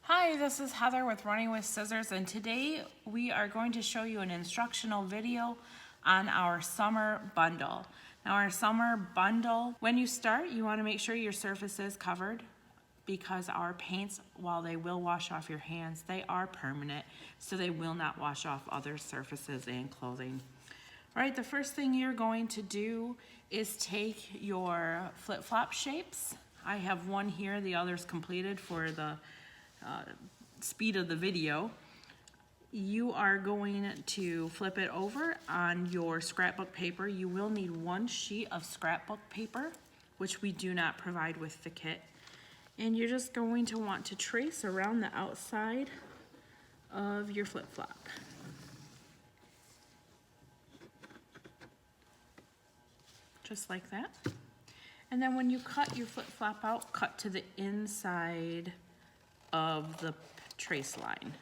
Hi, this is Heather with Running with Scissors, and today we are going to show you an instructional video on our summer bundle. Now our summer bundle, when you start, you want to make sure your surface is covered because our paints, while they will wash off your hands, they are permanent, so they will not wash off other surfaces and clothing. All right, the first thing you're going to do is take your flip-flop shapes. I have one here, the other's completed for the speed of the video. You are going to flip it over on your scrapbook paper. You will need one sheet of scrapbook paper, which we do not provide with the kit. And you're just going to want to trace around the outside of your flip-flop. Just like that. And then when you cut your flip-flop out, cut to the inside of the trace line.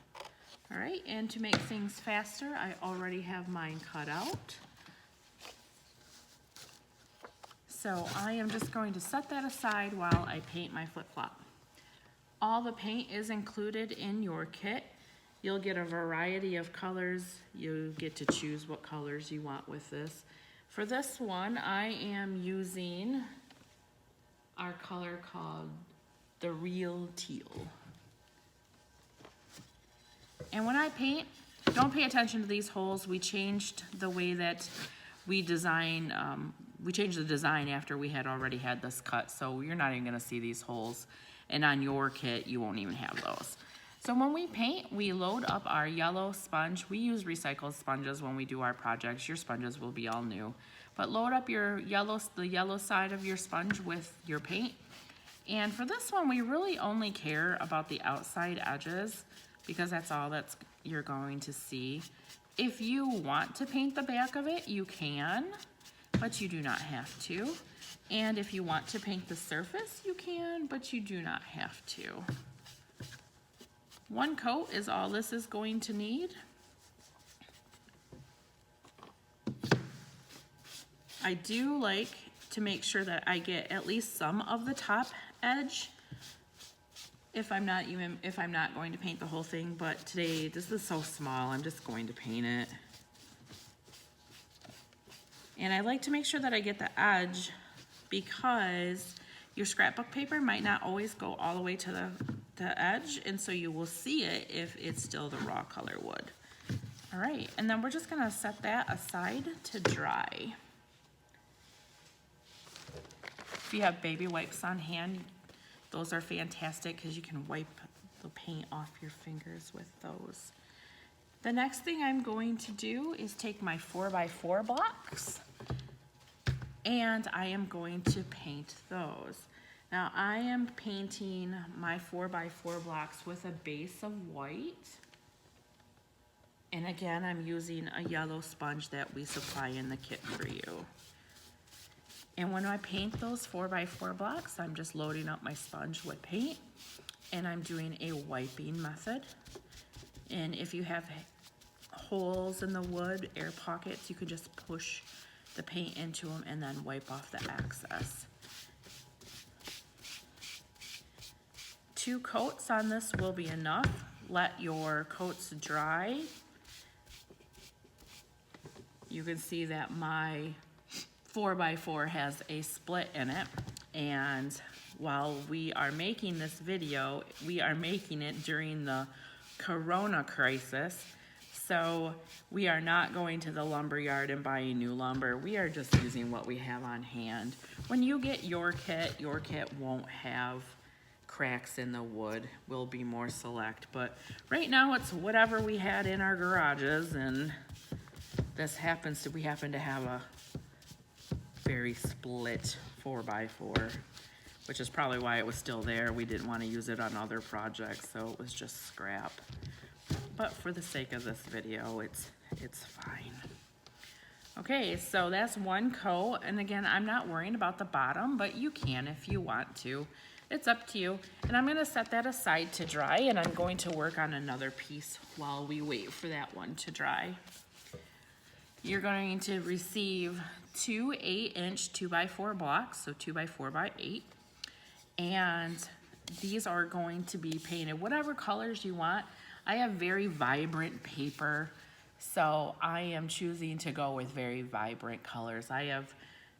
All right, and to make things faster, I already have mine cut out. So I am just going to set that aside while I paint my flip-flop. All the paint is included in your kit. You'll get a variety of colors. You get to choose what colors you want with this. For this one, I am using our color called the Real Teal. And when I paint, don't pay attention to these holes. We changed the way that we design, we changed the design after we had already had this cut, so you're not even gonna see these holes. And on your kit, you won't even have those. So when we paint, we load up our yellow sponge. We use recycled sponges when we do our projects. Your sponges will be all new. But load up the yellow side of your sponge with your paint. And for this one, we really only care about the outside edges because that's all you're going to see. If you want to paint the back of it, you can, but you do not have to. And if you want to paint the surface, you can, but you do not have to. One coat is all this is going to need. I do like to make sure that I get at least some of the top edge if I'm not going to paint the whole thing, but today this is so small, I'm just going to paint it. And I like to make sure that I get the edge because your scrapbook paper might not always go all the way to the edge, and so you will see it if it's still the raw color wood. All right, and then we're just gonna set that aside to dry. If you have baby wipes on hand, those are fantastic because you can wipe the paint off your fingers with those. The next thing I'm going to do is take my 4x4 blocks and I am going to paint those. Now I am painting my 4x4 blocks with a base of white. And again, I'm using a yellow sponge that we supply in the kit for you. And when I paint those 4x4 blocks, I'm just loading up my sponge with paint and I'm doing a wiping method. And if you have holes in the wood, air pockets, you can just push the paint into them and then wipe off the excess. 2 coats on this will be enough. Let your coats dry. You can see that my 4x4 has a split in it, and while we are making this video, we are making it during the Corona crisis, so we are not going to the lumber yard and buying new lumber. We are just using what we have on hand. When you get your kit won't have cracks in the wood. We'll be more select, but right now it's whatever we had in our garages, and we happen to have a very split 4x4, which is probably why it was still there. We didn't want to use it on other projects, so it was just scrap. But for the sake of this video, it's fine. Okay, so that's 1 coat, and again, I'm not worrying about the bottom, but you can if you want to. It's up to you. And I'm gonna set that aside to dry, and I'm going to work on another piece while we wait for that one to dry. You're going to receive 2 8-inch 2x4 blocks, so 2x4 by 8. And these are going to be painted whatever colors you want. I have very vibrant paper, so I am choosing to go with very vibrant colors. I have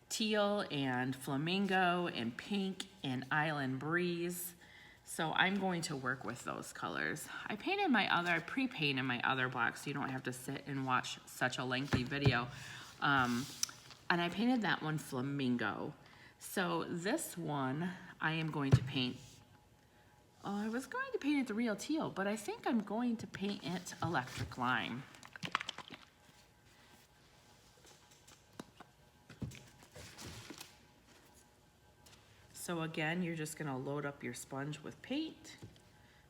teal and flamingo and pink and island breeze. So I'm going to work with those colors. I pre-painted my other blocks so you don't have to sit and watch such a lengthy video. And I painted that one flamingo. So this one I am going to paint. I was going to paint it the real teal, but I think I'm going to paint it electric lime. So again, you're just gonna load up your sponge with paint,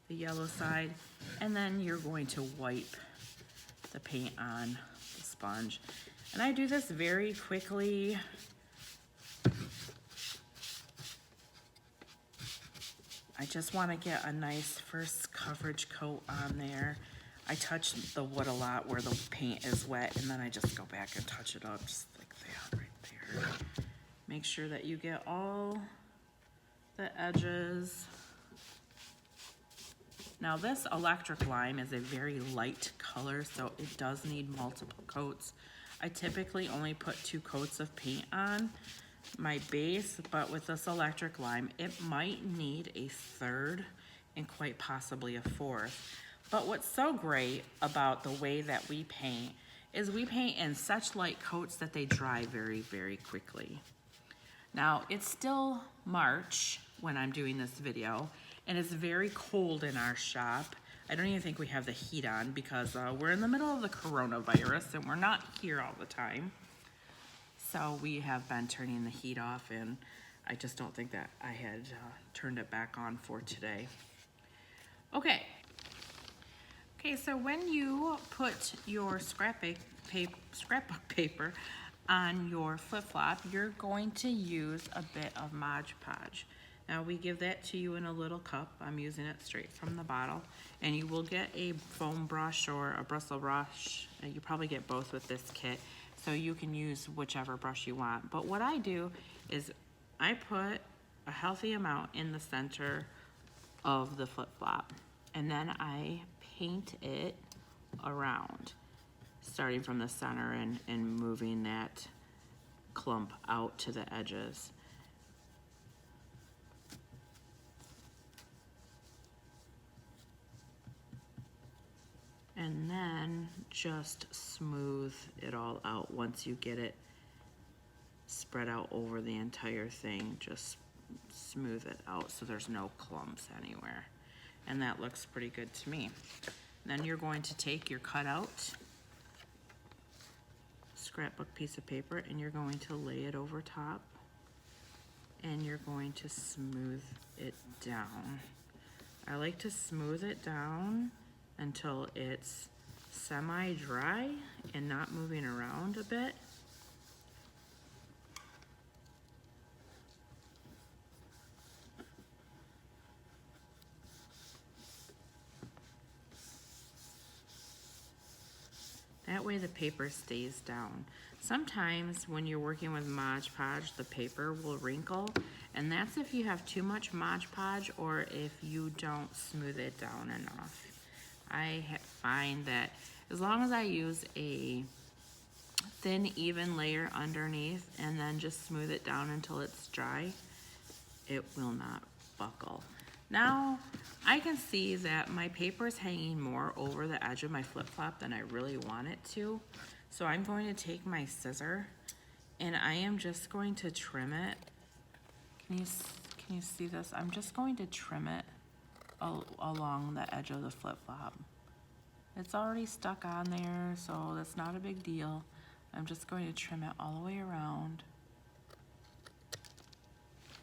the yellow side, and then you're going to wipe the paint on the sponge. And I do this very quickly. I just wanna get a nice first coverage coat on there. I touch the wood a lot where the paint is wet, and then I just go back and touch it up just like that right there. Make sure that you get all the edges. Now this electric lime is a very light color, so it does need multiple coats. I typically only put 2 coats of paint on my base, but with this electric lime, it might need a 3rd and quite possibly a 4th. But what's so great about the way that we paint is we paint in such light coats that they dry very, very quickly. Now, it's still March when I'm doing this video, and it's very cold in our shop. I don't even think we have the heat on because we're in the middle of the coronavirus and we're not here all the time. So we have been turning the heat off, and I just don't think that I had turned it back on for today. Okay, so when you put your scrapbook paper on your flip-flop, you're going to use a bit of Mod Podge. Now we give that to you in a little cup. I'm using it straight from the bottle. And you will get a foam brush or a bristle brush. You probably get both with this kit, so you can use whichever brush you want. But what I do is I put a healthy amount in the center of the flip-flop, and then I paint it around, starting from the center and moving that clump out to the edges. And then just smooth it all out once you get it spread out over the entire thing. Just smooth it out so there's no clumps anywhere. And that looks pretty good to me. Then you're going to take your cutout scrapbook piece of paper and you're going to lay it over top, and you're going to smooth it down. I like to smooth it down until it's semi-dry and not moving around a bit. That way the paper stays down. Sometimes when you're working with Mod Podge, the paper will wrinkle, and that's if you have too much Mod Podge or if you don't smooth it down enough. I find that as long as I use a thin, even layer underneath and then just smooth it down until it's dry, it will not buckle. Now, I can see that my paper is hanging more over the edge of my flip-flop than I really want it to. So I'm going to take my scissor and I am just going to trim it. Can you see this? I'm just going to trim it along the edge of the flip-flop. It's already stuck on there, so that's not a big deal. I'm just going to trim it all the way around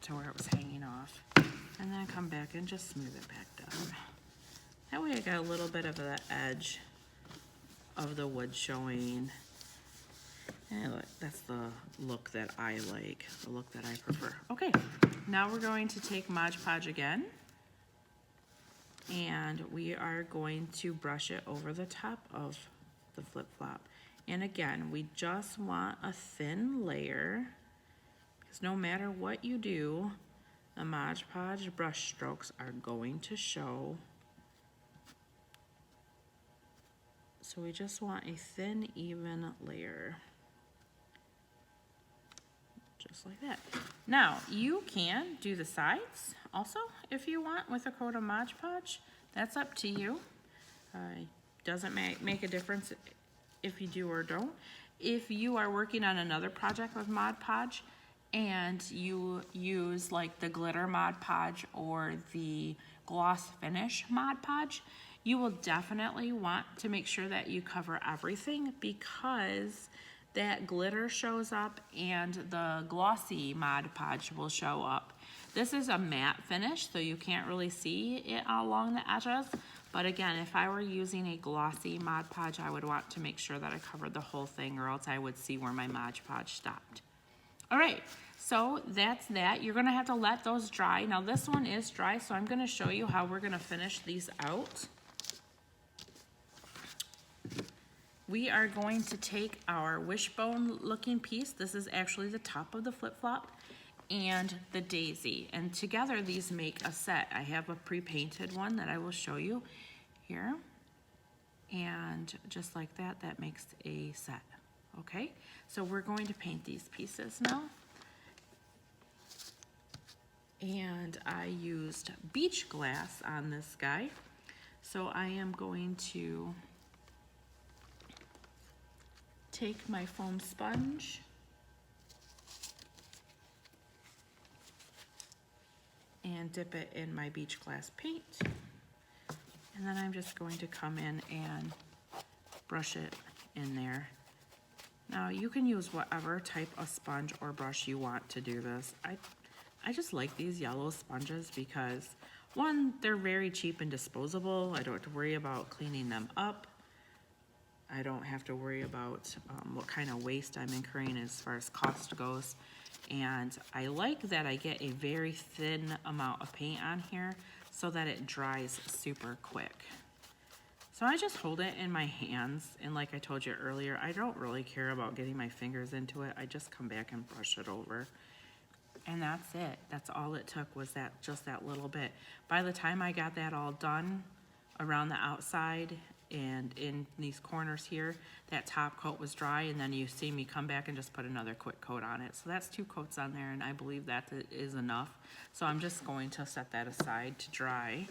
to where it was hanging off. And then come back and just smooth it back down. That way I got a little bit of the edge of the wood showing. And look, that's the look that I like, the look that I prefer. Okay, now we're going to take Mod Podge again, and we are going to brush it over the top of the flip-flop. And again, we just want a thin layer, because no matter what you do, the Mod Podge brush strokes are going to show. So we just want a thin, even layer. Just like that. Now, you can do the sides also if you want with a coat of Mod Podge. That's up to you. Doesn't make a difference if you do or don't. If you are working on another project with Mod Podge and you use like the glitter Mod Podge or the gloss finish Mod Podge, you will definitely want to make sure that you cover everything, because that glitter shows up and the glossy Mod Podge will show up. This is a matte finish, so you can't really see it along the edges. But again, if I were using a glossy Mod Podge, I would want to make sure that I covered the whole thing, or else I would see where my Mod Podge stopped. All right, so that's that. You're gonna have to let those dry. Now this one is dry, so I'm gonna show you how we're gonna finish these out. We are going to take our wishbone looking piece. This is actually the top of the flip-flop, and the daisy, and together these make a set. I have a pre-painted one that I will show you here, and just like that, that makes a set. Okay, so we're going to paint these pieces now, and I used beach glass on this guy, so I am going to take my foam sponge and dip it in my beach glass paint. And then I'm just going to come in and brush it in there. Now you can use whatever type of sponge or brush you want to do this. I just like these yellow sponges because, one, they're very cheap and disposable. I don't have to worry about cleaning them up. I don't have to worry about what kind of waste I'm incurring as far as cost goes. And I like that I get a very thin amount of paint on here so that it dries super quick. So I just hold it in my hands, and like I told you earlier, I don't really care about getting my fingers into it. I just come back and brush it over. And that's it. That's all it took, was just that little bit. By the time I got that all done around the outside and in these corners here, that top coat was dry, and then you see me come back and just put another quick coat on it. So that's 2 coats on there, and I believe that is enough. So I'm just going to set that aside to dry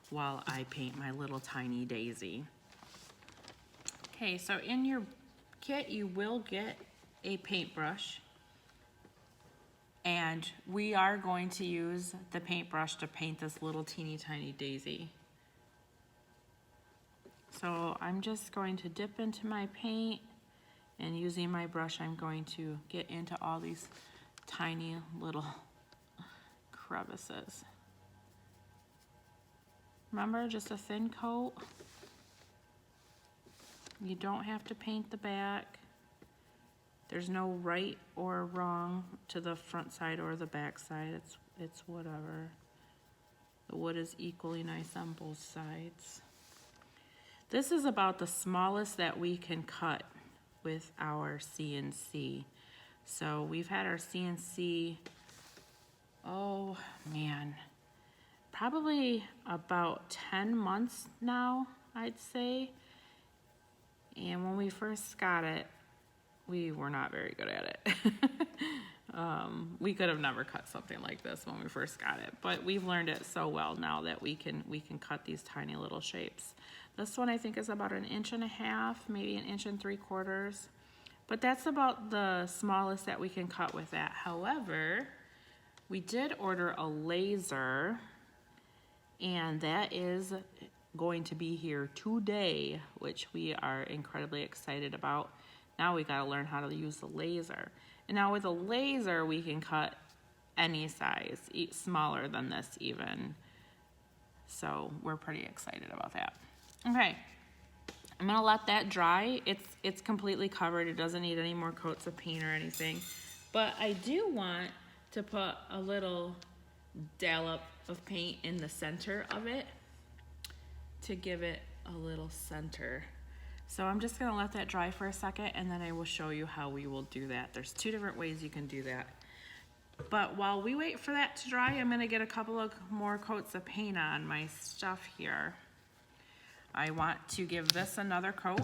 while I paint my little tiny daisy. Okay, so in your kit you will get a paintbrush, and we are going to use the paintbrush to paint this little teeny tiny daisy. So I'm just going to dip into my paint, and using my brush I'm going to get into all these tiny little crevices. Remember, just a thin coat. You don't have to paint the back. There's no right or wrong to the front side or the back side. It's whatever. The wood is equally nice on both sides. This is about the smallest that we can cut with our CNC. So we've had our CNC, oh man, probably about 10 months now, I'd say. And when we first got it, we were not very good at it. We could have never cut something like this when we first got it, but we've learned it so well now that we can cut these tiny little shapes. This one I think is about 1.5 inches, maybe 1.75 inches, but that's about the smallest that we can cut with that. However, we did order a laser, and that is going to be here today, which we are incredibly excited about. Now we gotta learn how to use the laser. And now with a laser, we can cut any size, smaller than this even. So we're pretty excited about that. Okay, I'm gonna let that dry. It's completely covered. It doesn't need any more coats of paint or anything. But I do want to put a little dollop of paint in the center of it to give it a little center. So I'm just gonna let that dry for a second, and then I will show you how we will do that. There's 2 different ways you can do that. But while we wait for that to dry, I'm gonna get a couple of more coats of paint on my stuff here. I want to give this another coat.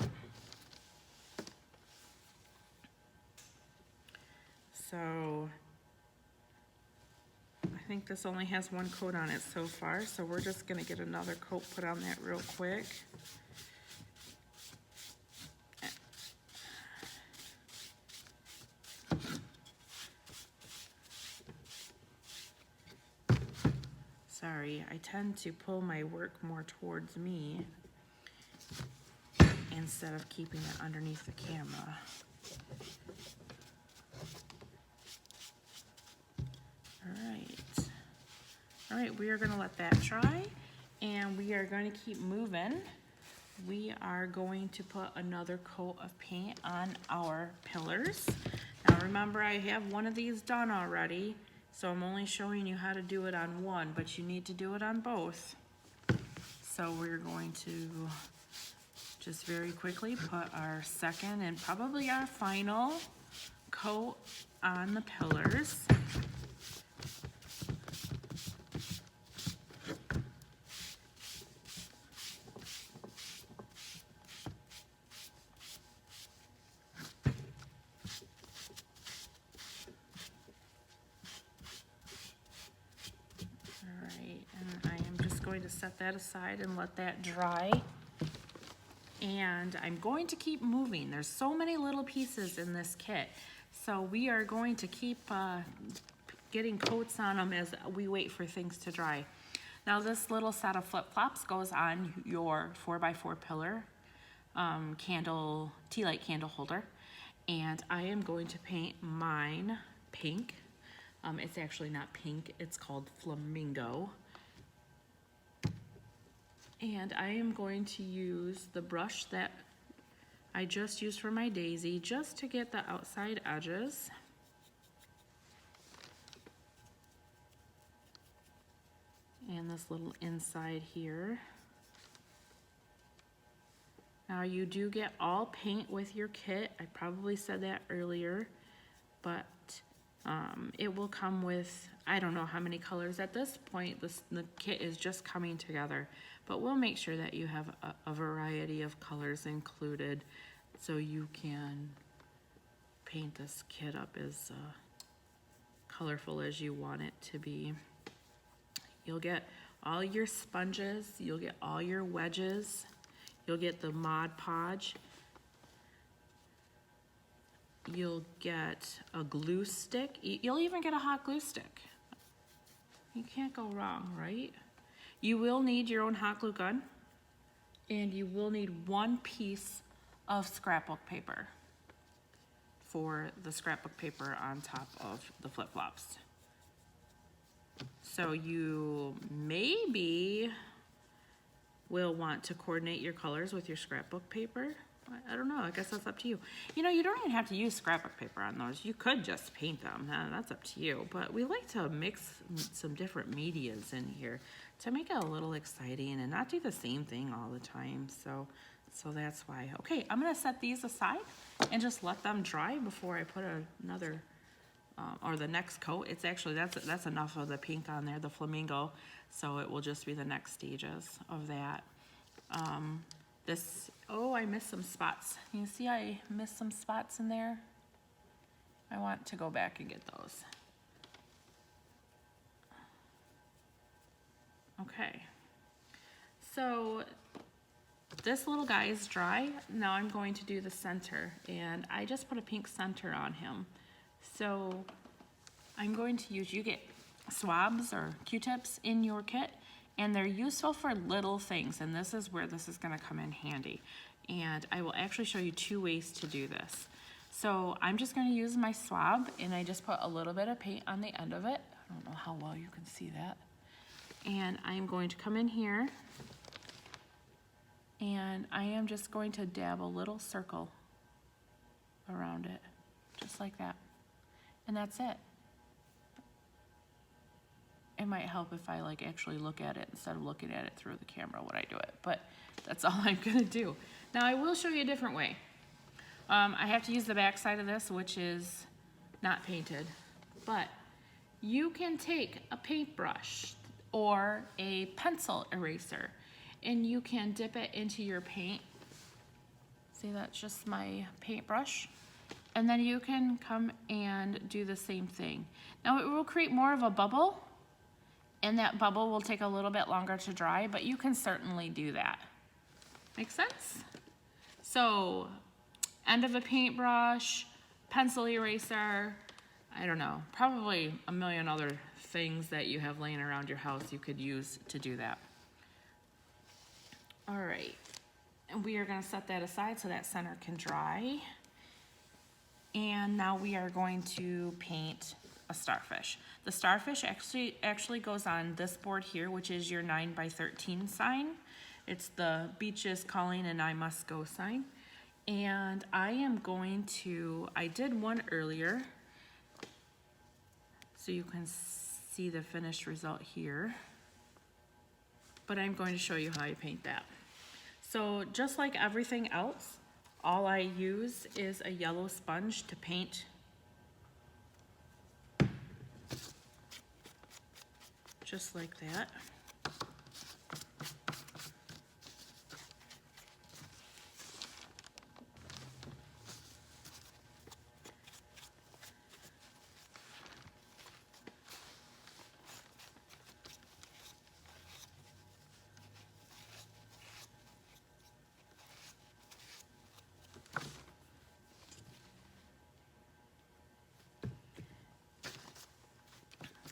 So I think this only has one coat on it so far, so we're just gonna get another coat put on that real quick. Sorry, I tend to pull my work more towards me instead of keeping it underneath the camera. All right, we are gonna let that dry and we are going to keep moving. We are going to put another coat of paint on our pillars. Now remember, I have one of these done already, so I'm only showing you how to do it on one, but you need to do it on both. So we're going to just very quickly put our second and probably our final coat on the pillars. Going to set that aside and let that dry. And I'm going to keep moving. There's so many little pieces in this kit. So we are going to keep getting coats on them as we wait for things to dry. Now this little set of flip-flops goes on your 4x4 pillar candle, tea light candle holder. And I am going to paint mine pink. It's actually not pink, it's called Flamingo. And I am going to use the brush that I just used for my daisy just to get the outside edges. And this little inside here. Now you do get all paint with your kit. I probably said that earlier, but it will come with, I don't know how many colors at this point. The kit is just coming together. But we'll make sure that you have a variety of colors included so you can paint this kit up as colorful as you want it to be. You'll get all your sponges, you'll get all your wedges, you'll get the Mod Podge, you'll get a glue stick, you'll even get a hot glue stick. You can't go wrong, right? You will need your own hot glue gun, and you will need one piece of scrapbook paper for the scrapbook paper on top of the flip-flops. So you maybe will want to coordinate your colors with your scrapbook paper. I don't know, I guess that's up to you. You know, you don't even have to use scrapbook paper on those. You could just paint them, that's up to you. But we like to mix some different medias in here to make it a little exciting and not do the same thing all the time. So that's why. Okay, I'm gonna set these aside and just let them dry before I put another, or the next coat. It's actually, that's enough of the pink on there, the flamingo. So it will just be the next stages of that. Oh, I missed some spots. You see I missed some spots in there? I want to go back and get those. Okay, so this little guy is dry. Now I'm going to do the center, and I just put a pink center on him. So I'm going to use, you get swabs or Q-tips in your kit, and they're useful for little things, and this is where this is gonna come in handy. And I will actually show you two ways to do this. So I'm just gonna use my swab, and I just put a little bit of paint on the end of it. I don't know how well you can see that. And I'm going to come in here, and I am just going to dab a little circle around it, just like that. And that's it. It might help if I like actually look at it instead of looking at it through the camera when I do it, but that's all I'm gonna do. Now I will show you a different way. I have to use the back side of this, which is not painted, but you can take a paintbrush or a pencil eraser and you can dip it into your paint. See, that's just my paintbrush. And then you can come and do the same thing. Now it will create more of a bubble, and that bubble will take a little bit longer to dry, but you can certainly do that. Make sense? So, end of a paintbrush, pencil eraser, I don't know, probably a million other things that you have laying around your house you could use to do that. All right, and we are gonna set that aside so that center can dry. And now we are going to paint a starfish. The starfish actually goes on this board here, which is your 9x13 sign. It's the beach is calling and I must go sign. And I am going to, I did one earlier, so you can see the finished result here. But I'm going to show you how I paint that. So just like everything else, all I use is a yellow sponge to paint just like that.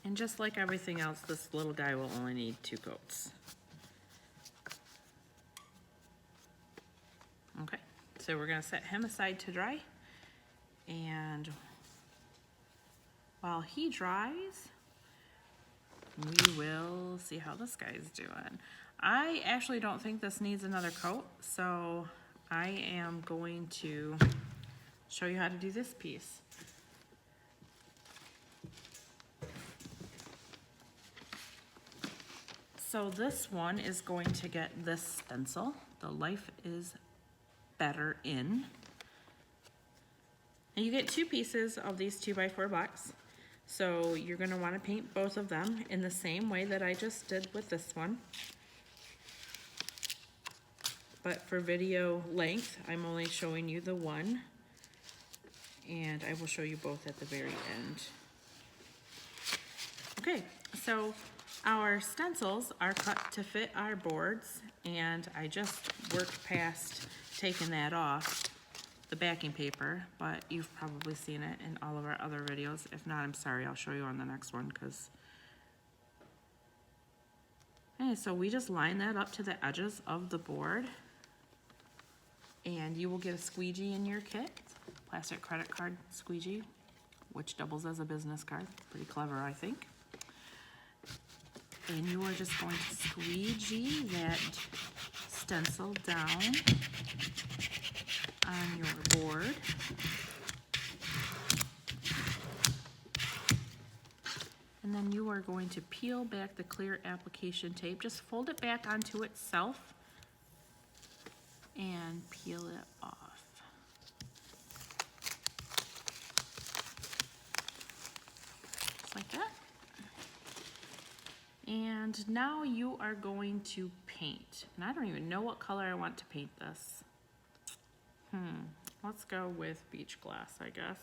And just like everything else, this little guy will only need 2 coats. Okay, so we're gonna set him aside to dry. And while he dries, we will see how this guy's doing. I actually don't think this needs another coat, so I am going to show you how to do this piece. So this one is going to get this stencil, the Life is Better In. And you get 2 pieces of these 2x4 blocks. So you're gonna wanna paint both of them in the same way that I just did with this one. But for video length, I'm only showing you the one, and I will show you both at the very end. Okay, so our stencils are cut to fit our boards, and I just worked past taking that off, the backing paper, but you've probably seen it in all of our other videos. If not, I'm sorry, I'll show you on the next one, because... Okay, so we just line that up to the edges of the board, and you will get a squeegee in your kit, plastic credit card squeegee, which doubles as a business card. Pretty clever, I think. And you are just going to squeegee that stencil down on your board. And then you are going to peel back the clear application tape. Just fold it back onto itself and peel it off. Just like that. And now you are going to paint. And I don't even know what color I want to paint this. Let's go with beach glass, I guess.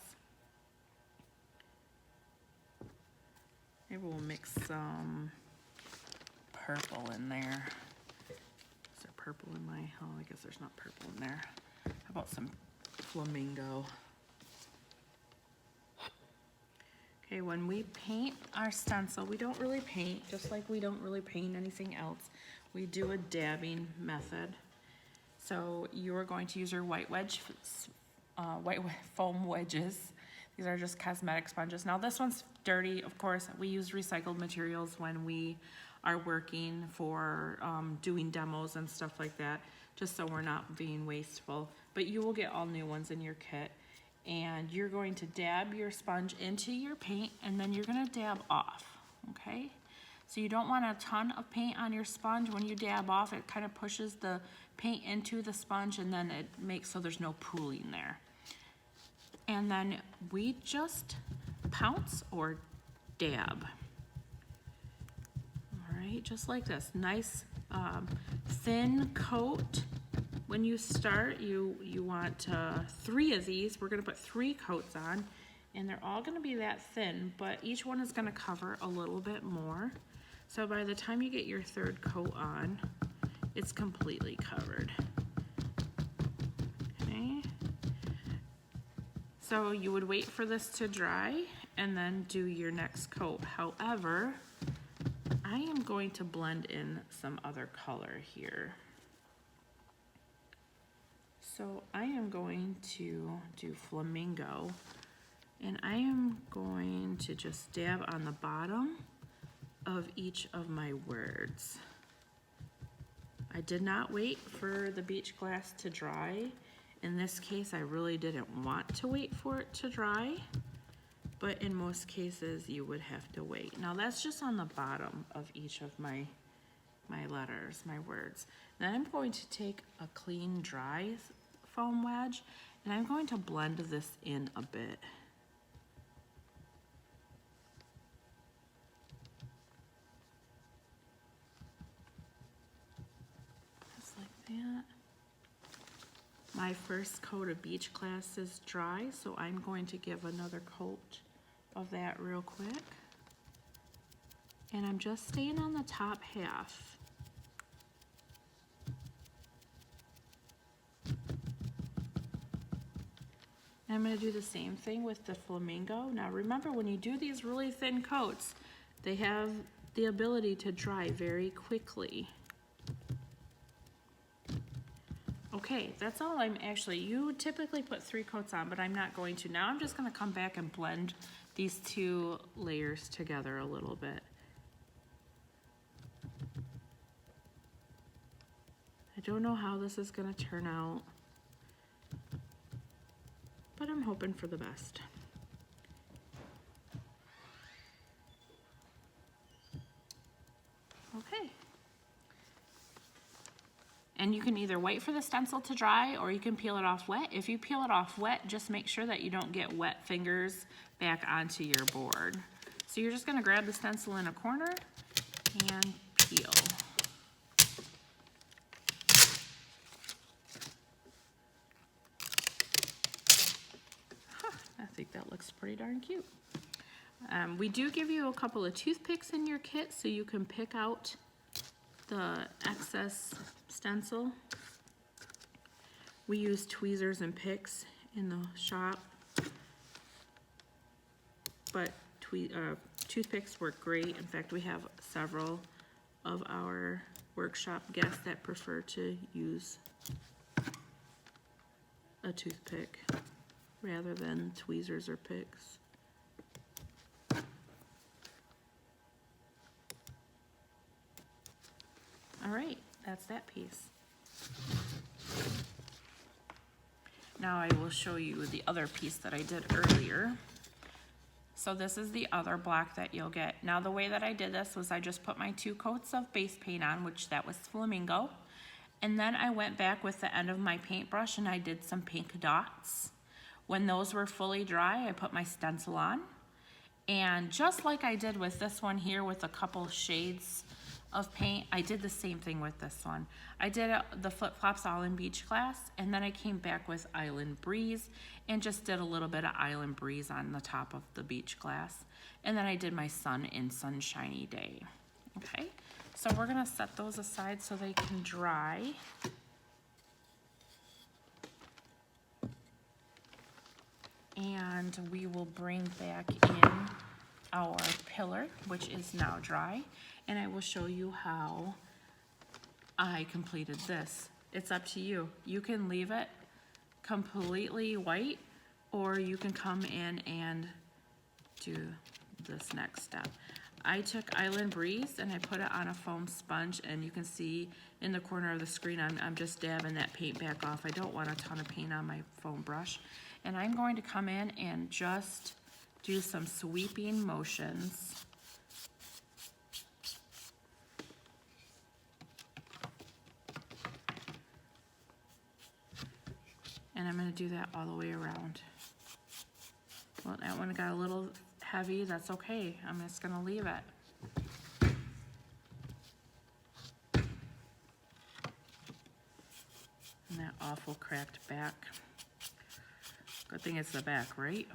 Maybe we'll mix some purple in there. Is there purple in my, oh, I guess there's not purple in there. How about some flamingo? Okay, when we paint our stencil, we don't really paint, just like we don't really paint anything else. We do a dabbing method. So you are going to use your white foam wedges. These are just cosmetic sponges. Now this one's dirty, of course. We use recycled materials when we are working for doing demos and stuff like that, just so we're not being wasteful. But you will get all new ones in your kit. And you're going to dab your sponge into your paint, and then you're gonna dab off, okay? So you don't want a ton of paint on your sponge. When you dab off, it kind of pushes the paint into the sponge, and then it makes so there's no pooling there. And then we just pounce or dab. All right, just like this, nice thin coat. When you start, you want 3 of these. We're gonna put 3 coats on, and they're all gonna be that thin, but each one is gonna cover a little bit more. So by the time you get your 3rd coat on, it's completely covered. Okay. So you would wait for this to dry and then do your next coat. However, I am going to blend in some other color here. So I am going to do Flamingo, and I am going to just dab on the bottom of each of my words. I did not wait for the beach glass to dry. In this case, I really didn't want to wait for it to dry, but in most cases you would have to wait. Now that's just on the bottom of each of my letters, my words. Then I'm going to take a clean, dry foam wedge, and I'm going to blend this in a bit. Just like that. My first coat of beach glass is dry, so I'm going to give another coat of that real quick. And I'm just staying on the top half. And I'm going to do the same thing with the Flamingo. Now remember, when you do these really thin coats, they have the ability to dry very quickly. Okay, that's all I'm actually, you typically put 3 coats on, but I'm not going to. Now I'm just going to come back and blend these 2 layers together a little bit. I don't know how this is going to turn out, but I'm hoping for the best. Okay. And you can either wait for the stencil to dry or you can peel it off wet. If you peel it off wet, just make sure that you don't get wet fingers back onto your board. So you're just gonna grab the stencil in a corner and peel. I think that looks pretty darn cute. We do give you a couple of toothpicks in your kit so you can pick out the excess stencil. We use tweezers and picks in the shop, but toothpicks work great. In fact, we have several of our workshop guests that prefer to use a toothpick rather than tweezers or picks. All right, that's that piece. Now I will show you the other piece that I did earlier. So this is the other block that you'll get. Now the way that I did this was I just put my 2 coats of base paint on, which that was Flamingo. And then I went back with the end of my paintbrush and I did some pink dots. When those were fully dry, I put my stencil on. And just like I did with this one here with a couple shades of paint, I did the same thing with this one. I did the flip-flops all in beach glass, and then I came back with Island Breeze and just did a little bit of Island Breeze on the top of the beach glass. And then I did my sun in Sunshiny Day. Okay, so we're gonna set those aside so they can dry. And we will bring back in our pillar, which is now dry, and I will show you how I completed this. It's up to you. You can leave it completely white, or you can come in and do this next step. I took Island Breeze and I put it on a foam sponge, and you can see in the corner of the screen I'm just dabbing that paint back off. I don't want a ton of paint on my foam brush. And I'm going to come in and just do some sweeping motions. And I'm going to do that all the way around. Well, that one got a little heavy, that's okay. I'm just gonna leave it. And that awful cracked back. Good thing it's the back, right?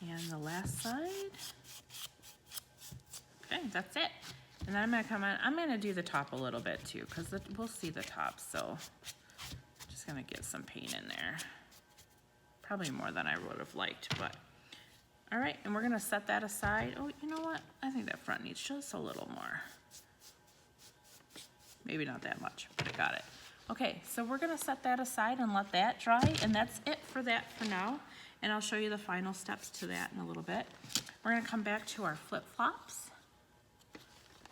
And the last side. Okay, that's it. And then I'm gonna come on, I'm gonna do the top a little bit too, because we'll see the top, so just gonna get some paint in there. Probably more than I would have liked, but all right, and we're gonna set that aside. Oh, you know what? I think that front needs just a little more. Maybe not that much, but I got it. Okay, so we're gonna set that aside and let that dry, and that's it for that for now. And I'll show you the final steps to that in a little bit. We're gonna come back to our flip-flops,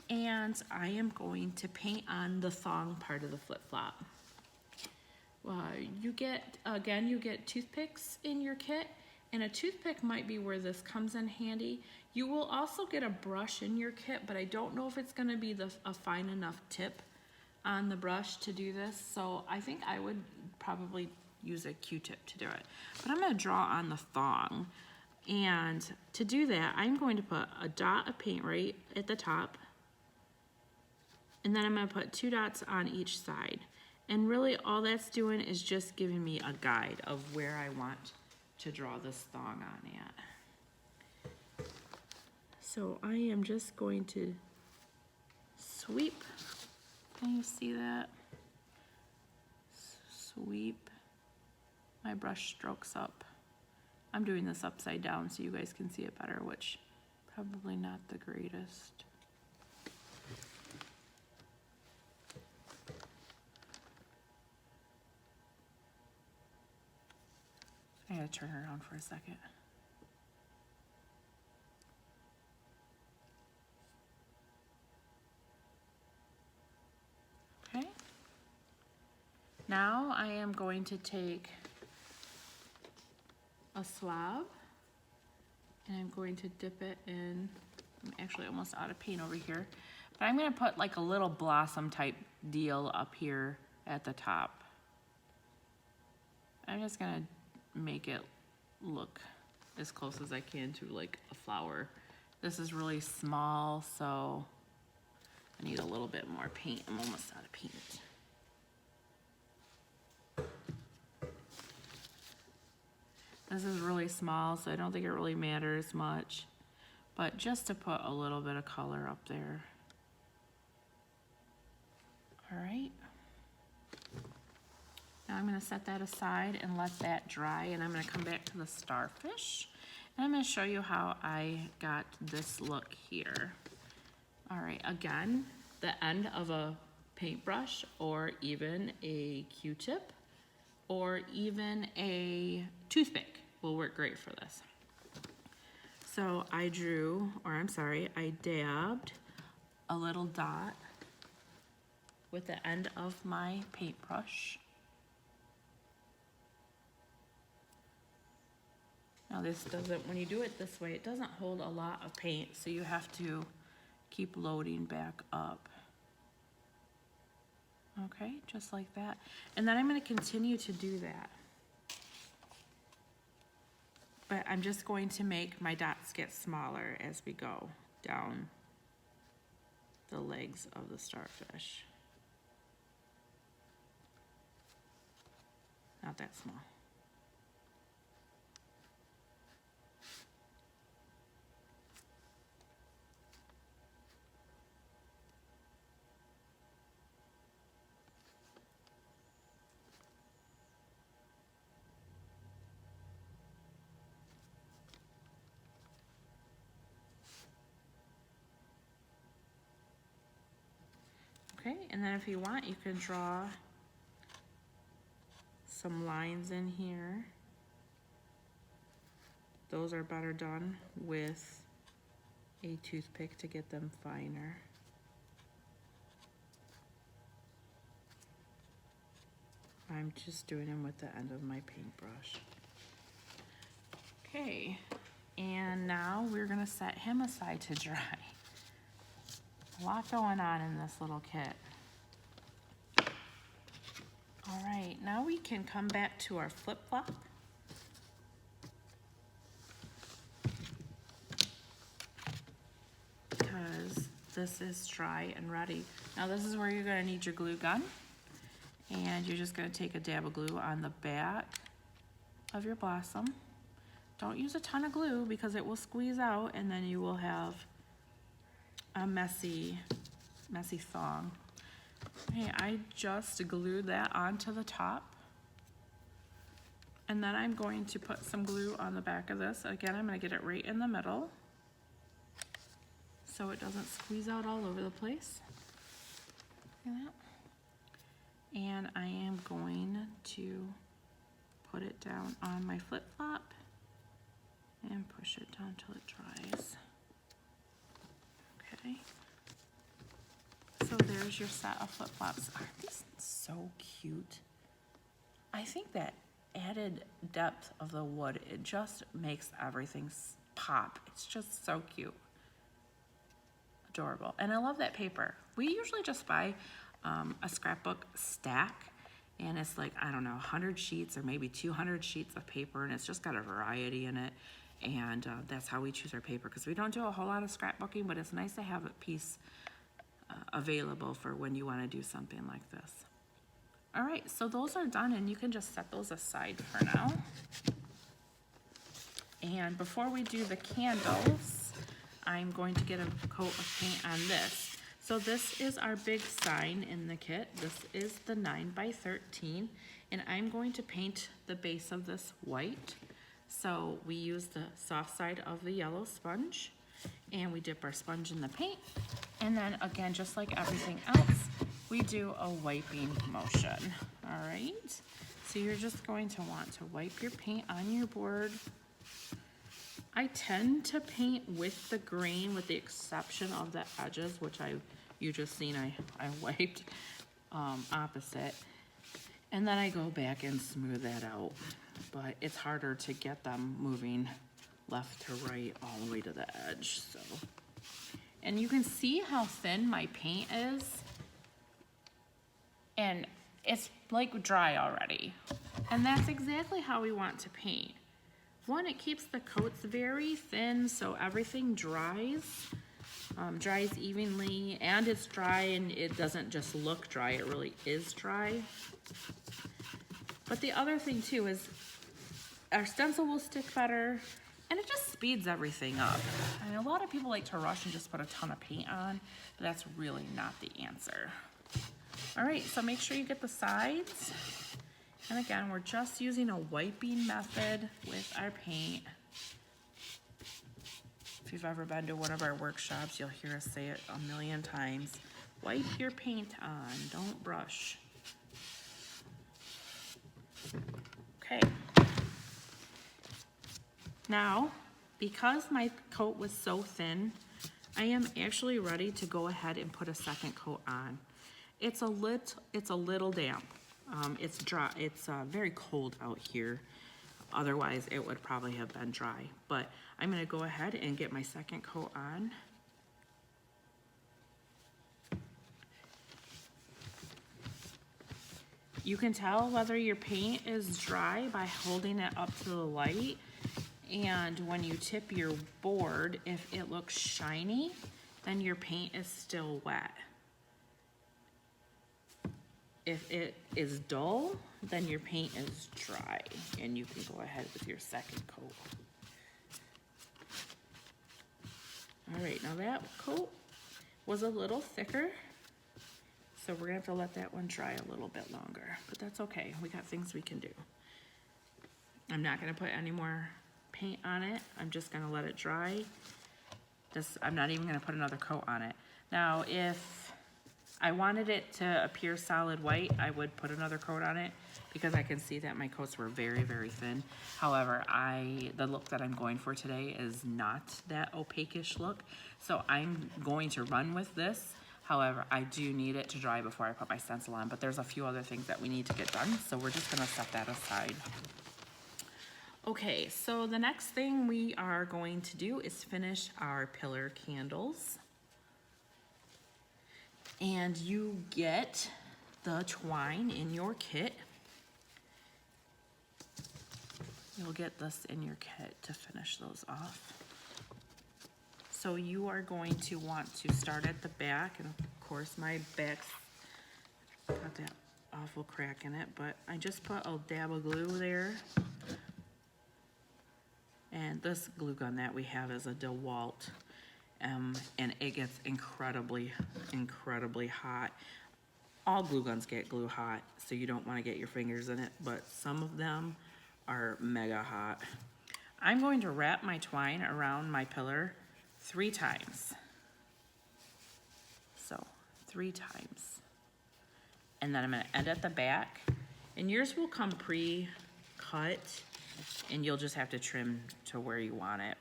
and I am going to paint on the thong part of the flip-flop. You get toothpicks in your kit, and a toothpick might be where this comes in handy. You will also get a brush in your kit, but I don't know if it's gonna be a fine enough tip on the brush to do this, so I think I would probably use a Q-tip to do it. But I'm gonna draw on the thong, and to do that, I'm going to put a dot of paint right at the top, and then I'm gonna put 2 dots on each side. And really all that's doing is just giving me a guide of where I want to draw this thong on at. So I am just going to sweep. Can you see that? Sweep my brush strokes up. I'm doing this upside down so you guys can see it better, which probably not the greatest. I gotta turn it around for a second. Okay. Now I am going to take a swab and I'm going to dip it in. I'm actually almost out of paint over here, but I'm gonna put like a little blossom type deal up here at the top. I'm just gonna make it look as close as I can to like a flower. This is really small, so I need a little bit more paint. I'm almost out of paint. This is really small, so I don't think it really matters much, but just to put a little bit of color up there. All right. Now I'm gonna set that aside and let that dry, and I'm gonna come back to the starfish, and I'm gonna show you how I got this look here. All right, again, the end of a paintbrush or even a Q-tip or even a toothpick will work great for this. So I dabbed a little dot with the end of my paintbrush. Now this doesn't, when you do it this way, it doesn't hold a lot of paint, so you have to keep loading back up. Okay, just like that. And then I'm gonna continue to do that. But I'm just going to make my dots get smaller as we go down the legs of the starfish. Not that small. Okay, and then if you want, you can draw some lines in here. Those are better done with a toothpick to get them finer. I'm just doing them with the end of my paintbrush. Okay, and now we're gonna set him aside to dry. A lot going on in this little kit. All right, now we can come back to our flip-flop. this is dry and ready. Now this is where you're gonna need your glue gun. And you're just gonna take a dab of glue on the back of your blossom. Don't use a ton of glue because it will squeeze out and then you will have a messy thong. Okay, I just glued that onto the top. And then I'm going to put some glue on the back of this. Again, I'm gonna get it right in the middle so it doesn't squeeze out all over the place. Look at that. And I am going to put it down on my flip-flop and push it down till it dries. Okay. So there's your set of flip-flops. Aren't these so cute? I think that added depth of the wood, it just makes everything pop. It's just so cute. Adorable. And I love that paper. We usually just buy a scrapbook stack, and it's like, I don't know, 100 sheets or maybe 200 sheets of paper, and it's just got a variety in it. And that's how we choose our paper, because we don't do a whole lot of scrapbooking, but it's nice to have a piece available for when you want to do something like this. All right, so those are done, and you can just set those aside for now. And before we do the candles, I'm going to get a coat of paint on this. So this is our big sign in the kit. This is the 9x13, and I'm going to paint the base of this white. So we use the soft side of the yellow sponge, and we dip our sponge in the paint. And then again, just like everything else, we do a wiping motion, all right? So you're just going to want to wipe your paint on your board. I tend to paint with the grain with the exception of the edges, which you just seen I wiped opposite. And then I go back and smooth that out. But it's harder to get them moving left to right all the way to the edge, so. And you can see how thin my paint is. And it's like dry already. And that's exactly how we want to paint. One, it keeps the coats very thin so everything dries evenly, and it's dry and it doesn't just look dry, it really is dry. But the other thing too is our stencil will stick better and it just speeds everything up. I mean, a lot of people like to rush and just put a ton of paint on, but that's really not the answer. All right, so make sure you get the sides. And again, we're just using a wiping method with our paint. If you've ever been to one of our workshops, you'll hear us say it a million times. Wipe your paint on, don't brush. Okay. Now, because my coat was so thin, I am actually ready to go ahead and put a second coat on. It's a little damp. It's dry. It's very cold out here. Otherwise, it would probably have been dry. But I'm going to go ahead and get my second coat on. You can tell whether your paint is dry by holding it up to the light. And when you tip your board, if it looks shiny, then your paint is still wet. If it is dull, then your paint is dry and you can go ahead with your second coat. All right, now that coat was a little thicker, so we're gonna have to let that one dry a little bit longer, but that's okay. We got things we can do. I'm not gonna put any more paint on it. I'm just gonna let it dry. I'm not even gonna put another coat on it. Now, if I wanted it to appear solid white, I would put another coat on it because I can see that my coats were very, very thin. However, the look that I'm going for today is not that opaque-ish look, so I'm going to run with this. However, I do need it to dry before I put my stencil on, but there's a few other things that we need to get done, so we're just gonna set that aside. Okay, so the next thing we are going to do is finish our pillar candles. And you get the twine in your kit. You'll get this in your kit to finish those off. So you are going to want to start at the back, and of course my back's got that awful crack in it, but I just put a dab of glue there. And this glue gun that we have is a DeWalt, and it gets incredibly hot. All glue guns get glue hot, so you don't want to get your fingers in it, but some of them are mega hot. I'm going to wrap my twine around my pillar 3 times. So 3 times. And then I'm going to end at the back. And yours will come pre-cut, and you'll just have to trim to where you want it.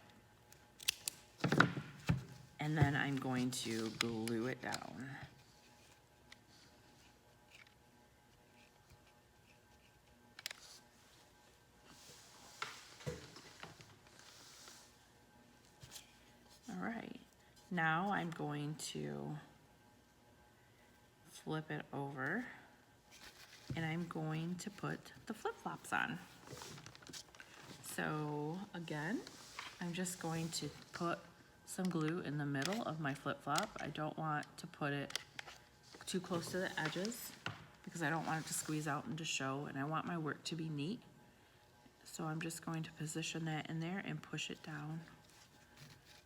And then I'm going to glue it down. All right, now I'm going to flip it over, and I'm going to put the flip-flops on. So again, I'm just going to put some glue in the middle of my flip-flop. I don't want to put it too close to the edges because I don't want it to squeeze out and to show, and I want my work to be neat. So I'm just going to position that in there and push it down.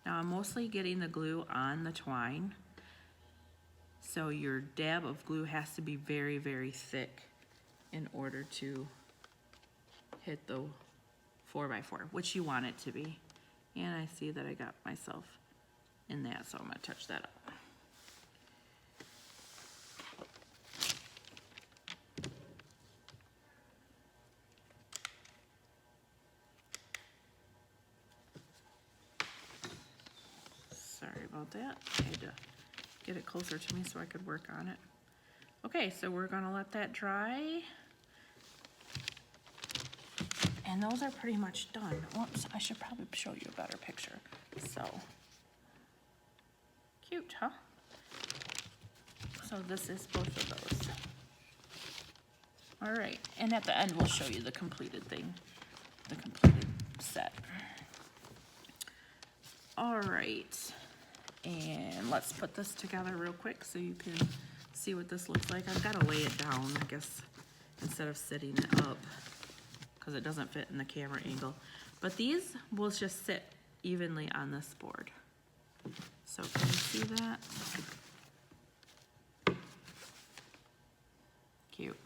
Now I'm mostly getting the glue on the twine, so your dab of glue has to be very, very thick in order to hit the 4x4, which you want it to be. And I see that I got myself in that, so I'm gonna touch that up. Sorry about that. I had to get it closer to me so I could work on it. Okay, so we're gonna let that dry. And those are pretty much done. Whoops, I should probably show you a better picture. So, cute, huh? So this is both of those. All right, and at the end we'll show you the completed thing, the completed set. All right, and let's put this together real quick so you can see what this looks like. I've got to lay it down, I guess, instead of sitting it up, because it doesn't fit in the camera angle. But these will just sit evenly on this board. So can you see that? Cute.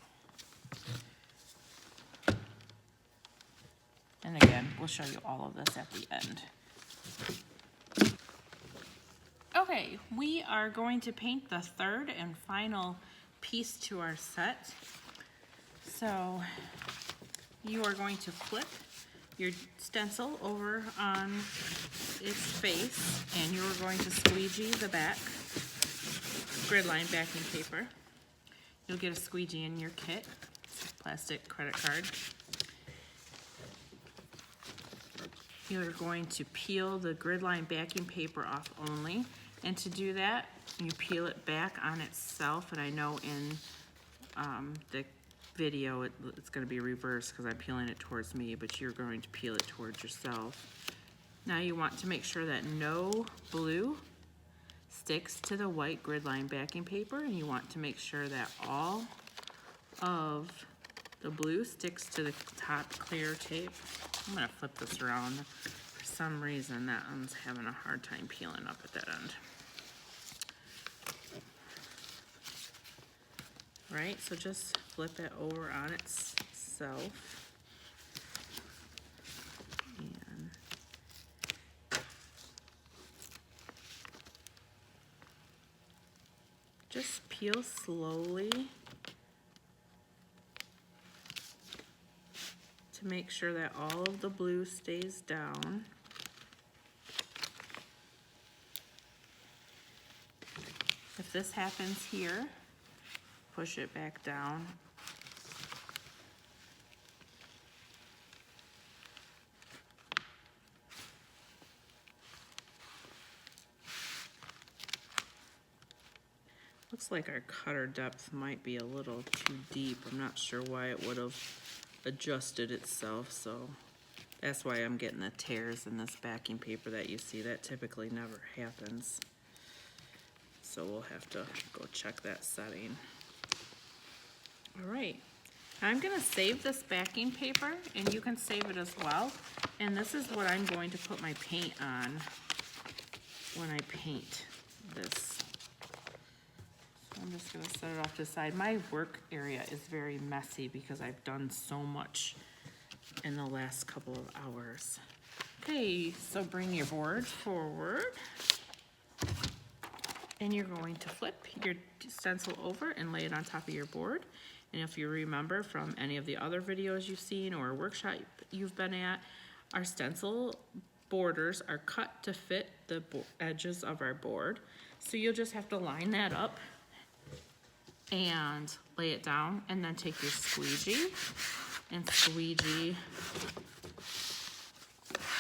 And again, we'll show you all of this at the end. Okay, we are going to paint the third and final piece to our set. So you are going to flip your stencil over on its face, and you're going to squeegee the back grid line backing paper. You'll get a squeegee in your kit, plastic credit card. You're going to peel the grid line backing paper off only, and to do that, you peel it back on itself, and I know in the video it's going to be reversed because I'm peeling it towards me, but you're going to peel it towards yourself. Now you want to make sure that no blue sticks to the white grid line backing paper, and you want to make sure that all of the blue sticks to the top clear tape. I'm going to flip this around. For some reason that one's having a hard time peeling up at that end. Right, so just flip it over on itself. And just peel slowly to make sure that all of the blue stays down. If this happens here, push it back down. Looks like our cutter depth might be a little too deep. I'm not sure why it would have adjusted itself, so That's why I'm getting the tears in this backing paper that you see. That typically never happens. So we'll have to go check that setting. All right, I'm gonna save this backing paper, and you can save it as well. And this is what I'm going to put my paint on when I paint this. So I'm just gonna set it off to the side. My work area is very messy because I've done so much in the last couple of hours. Okay, so bring your board forward. And you're going to flip your stencil over and lay it on top of your board. And if you remember from any of the other videos you've seen or a workshop you've been at, our stencil borders are cut to fit the edges of our board. So you'll just have to line that up and lay it down, and then take your squeegee and squeegee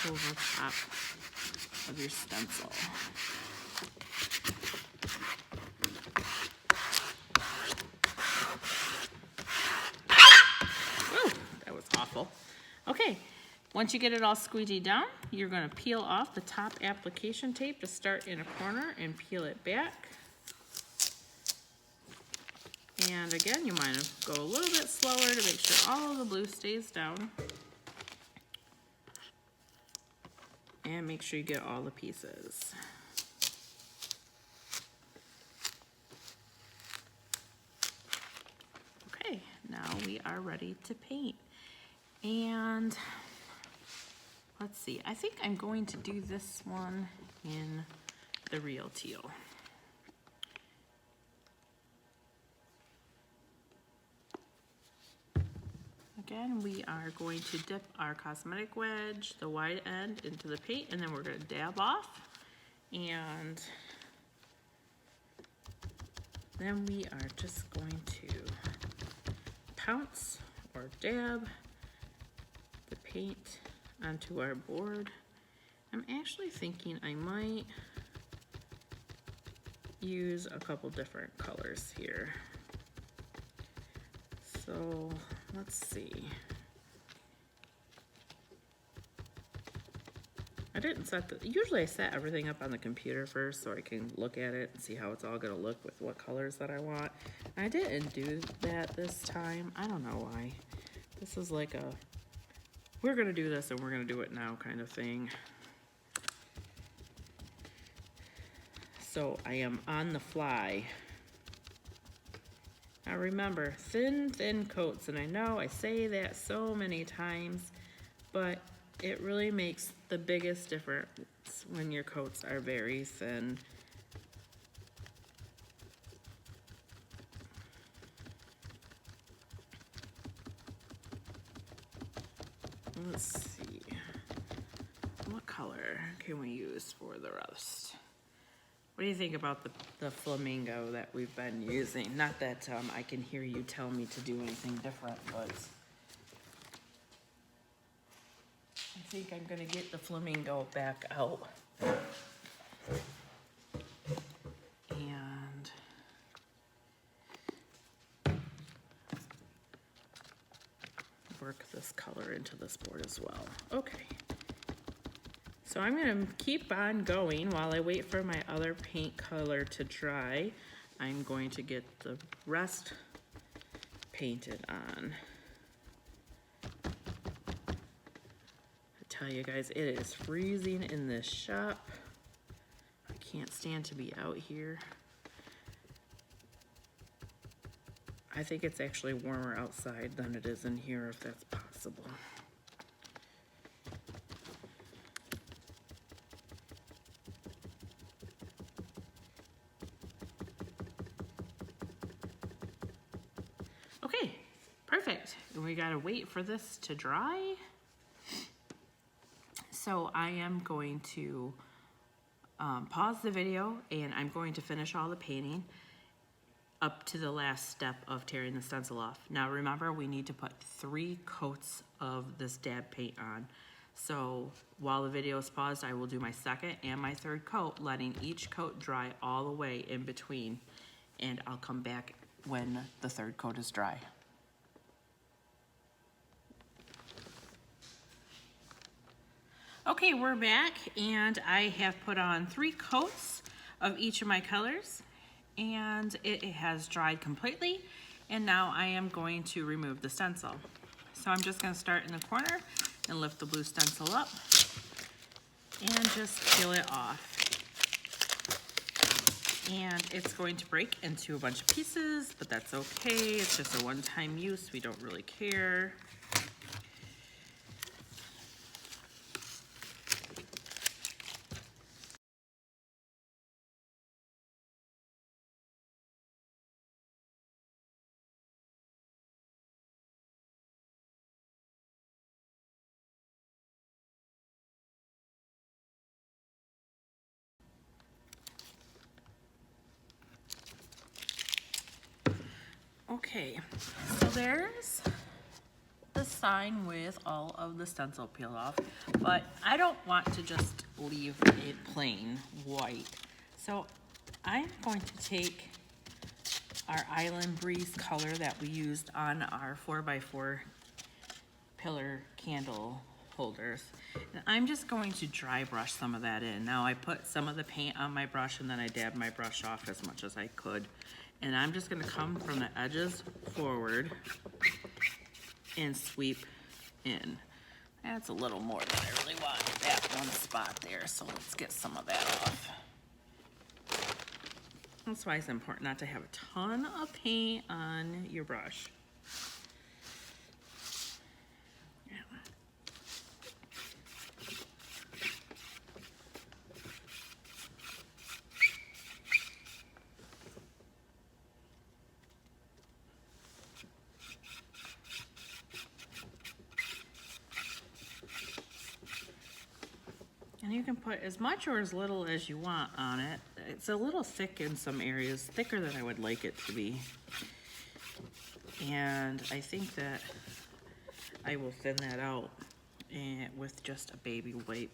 over top of your stencil. Woo, that was awful. Okay, once you get it all squeegeed down, you're going to peel off the top application tape to start in a corner and peel it back. And again, you might go a little bit slower to make sure all of the blue stays down. And make sure you get all the pieces. Okay, now we are ready to paint. And let's see, I think I'm going to do this one in the real teal. Again, we are going to dip our cosmetic wedge, the wide end, into the paint, and then we're going to dab off. And then we are just going to pounce or dab the paint onto our board. I'm actually thinking I might use a couple different colors here. So let's see. I didn't set usually I set everything up on the computer first so I can look at it and see how it's all gonna look with what colors that I want. I didn't do that this time. I don't know why. This is like a, we're gonna do this and we're gonna do it now kind of thing. So I am on the fly. Now remember, thin coats, and I know I say that so many times, but it really makes the biggest difference when your coats are very thin. Let's see, what color can we use for the rest? What do you think about the flamingo that we've been using? Not that I can hear you tell me to do anything different, but I think I'm gonna get the flamingo back out. And work this color into this board as well. Okay. So I'm gonna keep on going while I wait for my other paint color to dry. I'm going to get the rest painted on. I tell you guys, it is freezing in this shop. I can't stand to be out here. I think it's actually warmer outside than it is in here, if that's possible. Okay, perfect. And we gotta wait for this to dry. So I am going to pause the video, and I'm going to finish all the painting up to the last step of tearing the stencil off. Now remember, we need to put 3 coats of this dab paint on. So while the video is paused, I will do my second and my third coat, letting each coat dry all the way in between. And I'll come back when the third coat is dry. Okay, we're back, and I have put on 3 coats of each of my colors, and it has dried completely, and now I am going to remove the stencil. So I'm just going to start in the corner and lift the blue stencil up and just peel it off. And it's going to break into a bunch of pieces, but that's okay. It's just a one-time use. We don't really care. Okay, so there's the sign with all of the stencil peeled off, but I don't want to just leave it plain white. So I'm going to take our Island Breeze color that we used on our 4x4 pillar candle holders. And I'm just going to dry brush some of that in. Now I put some of the paint on my brush and then I dabbed my brush off as much as I could. And I'm just gonna come from the edges forward and sweep in. That's a little more than I really want, that one spot there, so let's get some of that off. That's why it's important not to have a ton of paint on your brush. And you can put as much or as little as you want on it. It's a little thick in some areas, thicker than I would like it to be. And I think that I will thin that out with just a baby wipe.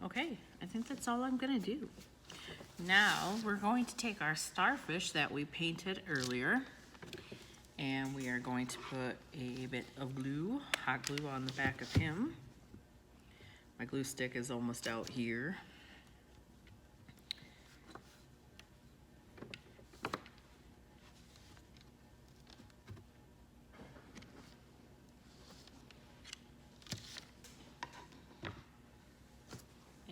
Okay, I think that's all I'm gonna do. Now we're going to take our starfish that we painted earlier, and we are going to put a bit of glue, hot glue, on the back of him. My glue stick is almost out here.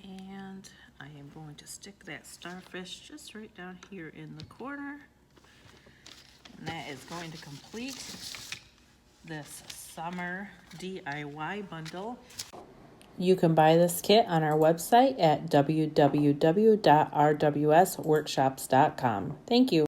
And I am going to stick that starfish just right down here in the corner. And that is going to complete this summer DIY bundle. You can buy this kit on our website at www.rwsworkshops.com. Thank you.